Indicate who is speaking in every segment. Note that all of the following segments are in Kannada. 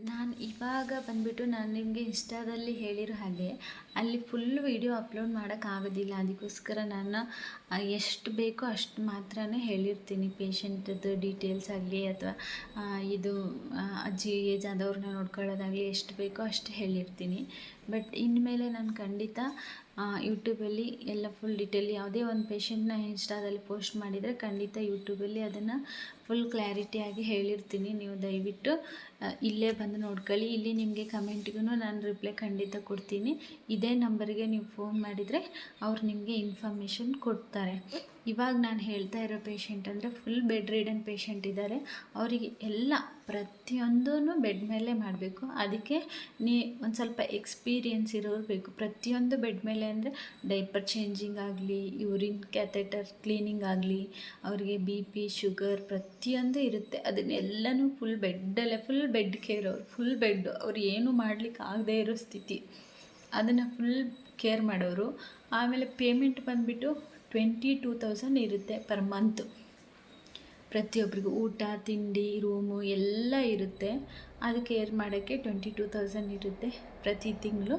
Speaker 1: ನಾನು ಇವಾಗ ಬಂದುಬಿಟ್ಟು ನಾನು ನಿಮಗೆ ಇನ್ಸ್ಟಾದಲ್ಲಿ ಹೇಳಿರೋ ಹಾಗೆ ಅಲ್ಲಿ ಫುಲ್ ವೀಡಿಯೋ ಅಪ್ಲೋಡ್ ಮಾಡೋಕ್ಕಾಗೋದಿಲ್ಲ. ಅದಕ್ಕೋಸ್ಕರ ನಾನು ಎಷ್ಟು ಬೇಕೋ ಅಷ್ಟು ಮಾತ್ರನೇ ಹೇಳಿರ್ತೀನಿ. ಪೇಷಂಟದ್ದು ಡೀಟೇಲ್ಸ್ ಆಗಲಿ ಅಥವಾ ಇದು ಅಜ್ಜಿ ಏಜ್ ಆದವ್ರನ್ನ ನೋಡ್ಕೊಳ್ಳೋದಾಗಲಿ ಎಷ್ಟು ಬೇಕೋ ಅಷ್ಟು ಹೇಳಿರ್ತೀನಿ. ಬಟ್ ಇನ್ಮೇಲೆ ನಾನು ಖಂಡಿತ ಯೂಟ್ಯೂಬಲ್ಲಿ ಎಲ್ಲ ಫುಲ್ ಡೀಟೇಲ್ ಯಾವುದೇ ಒಂದು ಪೇಷಂಟ್ನ ಇನ್ಸ್ಟಾದಲ್ಲಿ ಪೋಸ್ಟ್ ಮಾಡಿದರೆ ಖಂಡಿತ ಯೂಟ್ಯೂಬಲ್ಲಿ ಅದನ್ನು ಫುಲ್ ಕ್ಲಾರಿಟಿಯಾಗಿ ಹೇಳಿರ್ತೀನಿ. ನೀವು ದಯವಿಟ್ಟು ಇಲ್ಲೇ ಬಂದು ನೋಡ್ಕೊಳ್ಳಿ. ಇಲ್ಲಿ ನಿಮಗೆ ಕಮೆಂಟ್ಗೂ ನಾನು ರಿಪ್ಲೈ ಖಂಡಿತ ಕೊಡ್ತೀನಿ. ಇದೇ ನಂಬರ್ಗೆ ನೀವು ಫೋನ್ ಮಾಡಿದರೆ ಅವ್ರು ನಿಮಗೆ ಇನ್ಫಾರ್ಮೇಷನ್ ಕೊಡ್ತಾರೆ. ಇವಾಗ ನಾನು ಹೇಳ್ತಾ ಇರೋ ಪೇಷಂಟ್ ಅಂದರೆ ಫುಲ್ ಬೆಡ್ ರಿಡನ್ ಪೇಷಂಟ್ ಇದ್ದಾರೆ. ಅವರಿಗೆ ಎಲ್ಲ ಪ್ರತಿಯೊಂದೂ ಬೆಡ್ ಮೇಲೆ ಮಾಡಬೇಕು. ಅದಕ್ಕೆ ಒಂದು ಸ್ವಲ್ಪ ಎಕ್ಸ್ಪೀರಿಯೆನ್ಸ್ ಇರೋರು ಬೇಕು. ಪ್ರತಿಯೊಂದು ಬೆಡ್ ಮೇಲೆ ಅಂದರೆ ಡೈಪರ್ ಚೇಂಜಿಂಗ್ ಆಗಲಿ, ಯೂರಿನ್ ಕ್ಯಾಥೆಟರ್ ಕ್ಲೀನಿಂಗ್ ಆಗಲಿ, ಅವರಿಗೆ BP ಶುಗರ್ ಪ್ರತಿಯೊಂದು ಇರುತ್ತೆ. ಅದನ್ನೆಲ್ಲನೂ ಫುಲ್ ಬೆಡ್ಡಲ್ಲೇ ಫುಲ್ ಬೆಡ್ ಕೇರ್. ಅವರು ಫುಲ್ ಬೆಡ್ಡು, ಅವ್ರು ಏನೂ ಮಾಡಲಿಕ್ಕೆ ಆಗದೇ ಇರೋ ಸ್ಥಿತಿ, ಅದನ್ನು ಫುಲ್ ಕೇರ್ ಮಾಡೋರು. ಆಮೇಲೆ ಪೇಮೆಂಟ್ ಬಂದುಬಿಟ್ಟು 22,000 ಇರುತ್ತೆ ಪರ್ ಮಂತು. ಪ್ರತಿಯೊಬ್ಬರಿಗೂ ಊಟ ತಿಂಡಿ ರೂಮು ಎಲ್ಲ ಇರುತ್ತೆ. ಅದು ಕೇರ್ ಮಾಡೋಕ್ಕೆ 22,000 ಇರುತ್ತೆ ಪ್ರತಿ ತಿಂಗಳು.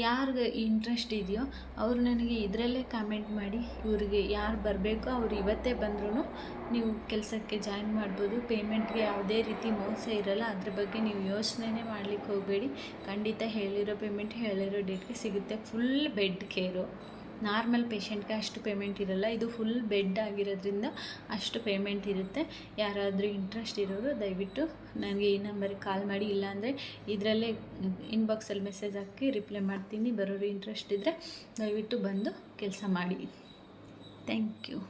Speaker 1: ಯಾರಿಗೆ ಇಂಟ್ರೆಸ್ಟ್ ಇದೆಯೋ ಅವರು ನನಗೆ ಇದರಲ್ಲೇ ಕಾಮೆಂಟ್ ಮಾಡಿ, ಇವ್ರಿಗೆ ಯಾರು ಬರಬೇಕೋ ಅವ್ರು ಇವತ್ತೇ ಬಂದ್ರೂ ನೀವು ಕೆಲಸಕ್ಕೆ ಜಾಯಿನ್ ಮಾಡ್ಬೋದು. ಪೇಮೆಂಟ್ಗೆ ಯಾವುದೇ ರೀತಿ ಮೋಸ ಇರೋಲ್ಲ. ಅದ್ರ ಬಗ್ಗೆ ನೀವು ಯೋಚನೆ ಮಾಡಲಿಕ್ಕೆ ಹೋಗಬೇಡಿ. ಖಂಡಿತ ಹೇಳಿರೋ ಪೇಮೆಂಟ್ ಹೇಳಿರೋ ಡೇಟ್ಗೆ ಸಿಗುತ್ತೆ. Full bed care. ನಾರ್ಮಲ್ ಪೇಷಂಟ್ಗೆ ಅಷ್ಟು ಪೇಮೆಂಟ್ ಇರೋಲ್ಲ. ಇದು ಫುಲ್ ಬೆಡ್ ಆಗಿರೋದ್ರಿಂದ ಅಷ್ಟು ಪೇಮೆಂಟ್ ಇರುತ್ತೆ. ಯಾರಾದರೂ ಇಂಟ್ರೆಸ್ಟ್ ಇರೋರು ದಯವಿಟ್ಟು ನನಗೆ ಈ ನಂಬರಿಗೆ ಕಾಲ್ ಮಾಡಿ. ಇಲ್ಲಾಂದರೆ ಇದರಲ್ಲೇ ಇನ್ಬಾಕ್ಸಲ್ಲಿ ಮೆಸೇಜ್ ಹಾಕಿ ರಿಪ್ಲೈ ಮಾಡ್ತೀನಿ. ಬರೋರು ಇಂಟ್ರೆಸ್ಟ್ ಇದ್ದರೆ ದಯವಿಟ್ಟು ಬಂದು ಕೆಲಸ ಮಾಡಿ. Thank you.